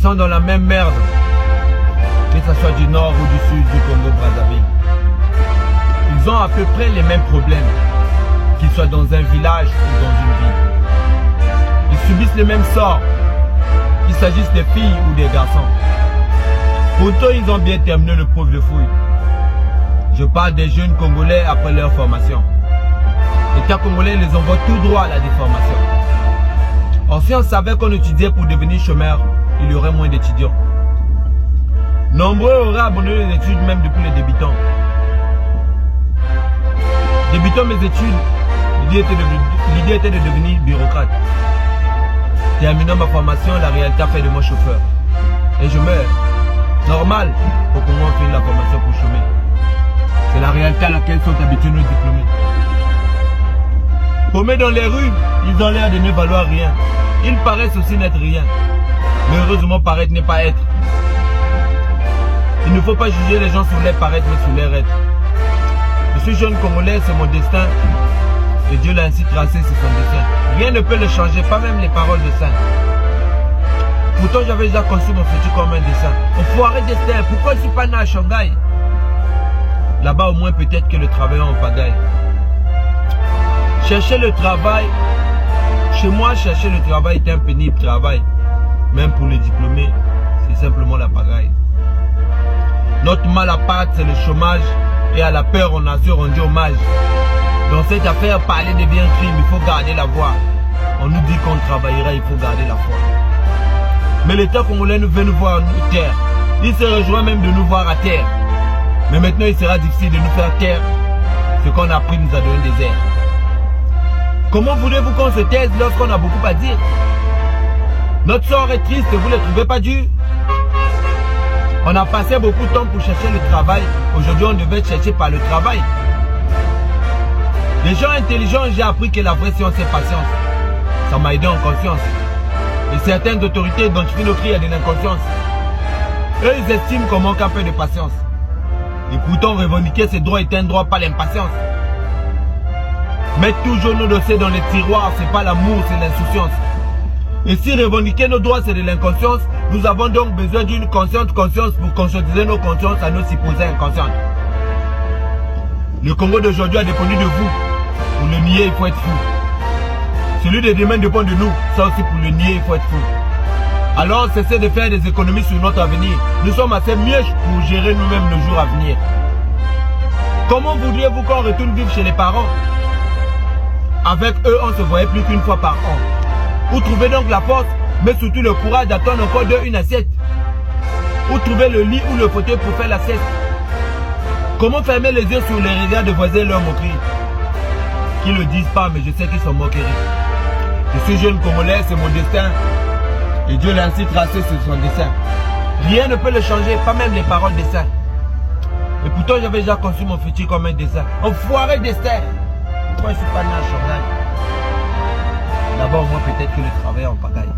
sont dans la même merde, que ce soit du nord ou du sud du Congo-Brazzaville. Ils ont à peu près les mêmes problèmes, qu'ils soient dans un village ou dans une ville. Ils subissent les mêmes sorts, qu'il s'agisse des filles ou des garçons. Pourtant, ils ont bien terminé le preuve de fouille. Je parle des jeunes Congolais après leur formation. L'État congolais les envoie tout droit à la déformation. Or, si on savait qu'on étudiait pour devenir chômeur, il y aurait moins d'étudiants. Nombreux auraient abandonné les études même depuis les débutants. Débutant mes études, l'idée était de devenir bureaucrate. Terminant ma formation, la réalité a fait de moi chauffeur. Et je meurs. Normal, pour qu'on finisse la formation pour chômer. C'est la réalité à laquelle sont habitués nos diplômés. Paumés dans les rues, ils ont l'air de ne valoir rien. Ils paraissent aussi n'être rien. Mais heureusement, paraître n'est pas être. Il ne faut pas juger les gens sur leur paraître, mais sur leur être. Je suis jeune Congolais, c'est mon destin. Et Dieu l'a ainsi tracé, c'est son destin. Rien ne peut le changer, pas même les paroles de saint. Pourtant, j'avais déjà conçu mon futur comme un dessin. Enfoiré destin, pourquoi je ne suis pas né à Shanghai? Là-bas, au moins, peut-être que le travail en pagaille. Chercher le travail, chez moi, chercher le travail est un pénible travail. Même pour les diplômés, c'est simplement la pagaille. Notre mal à part, c'est le chômage. Et à la peur, on a su rendu hommage. Dans cette affaire, parler devient un crime, il faut garder la voix. On nous dit qu'on travaillera, il faut garder la foi. Mais l'État congolais veut nous voir nous terre. Il se rejoint même de nous voir à terre. Mais maintenant, il sera difficile de nous faire taire. Ce qu'on a appris nous a donné des airs. Comment voulez-vous qu'on se taise lorsqu'on a beaucoup à dire? Notre sort est triste, vous ne le trouvez pas dur? On a passé beaucoup de temps pour chercher le travail. Aujourd'hui, on devait chercher par le travail. Les gens intelligents, j'ai appris que la vraie science est patience. Ça m'a aidé en conscience. Et certaines autorités identifient nos cris à de l'inconscience. Eux, ils estiment qu'on manque un peu de patience. Et pourtant, revendiquer ses droits est un droit, pas l'impatience. Mettre toujours nos dossiers dans les tiroirs, c'est pas l'amour, c'est l'insouciance. Et si revendiquer nos droits, c'est de l'inconscience, nous avons donc besoin d'une consciente conscience pour conscientiser nos consciences à nos supposées inconscientes. Le Congo d'aujourd'hui a dépendu de vous. Pour le nier, il faut être fou. Celui de demain dépend de nous. Ça aussi, pour le nier, il faut être fou. Alors, cessez de faire des économies sur notre avenir. Nous sommes assez mièches pour gérer nous-mêmes nos jours à venir. Comment voudriez-vous qu'on retourne vivre chez les parents? Avec eux, on ne se voyait plus qu'une fois par an. Où trouver donc la force, mais surtout le courage d'attendre encore une assiette? Où trouver le lit ou le fauteuil pour faire la sieste? Comment fermer les yeux sur les regards de voisins et leurs moqueries? Qui ne le disent pas, mais je sais qu'ils sont moqueries. Je suis jeune Congolais, c'est mon destin. Et Dieu l'a ainsi tracé sur son dessin. Rien ne peut le changer, pas même les paroles des saints. Et pourtant, j'avais déjà conçu mon futur comme un dessin. Enfoiré destin! Pourquoi je ne suis pas né à Shanghai? Là-bas, au moins, peut-être que le travail en pagaille.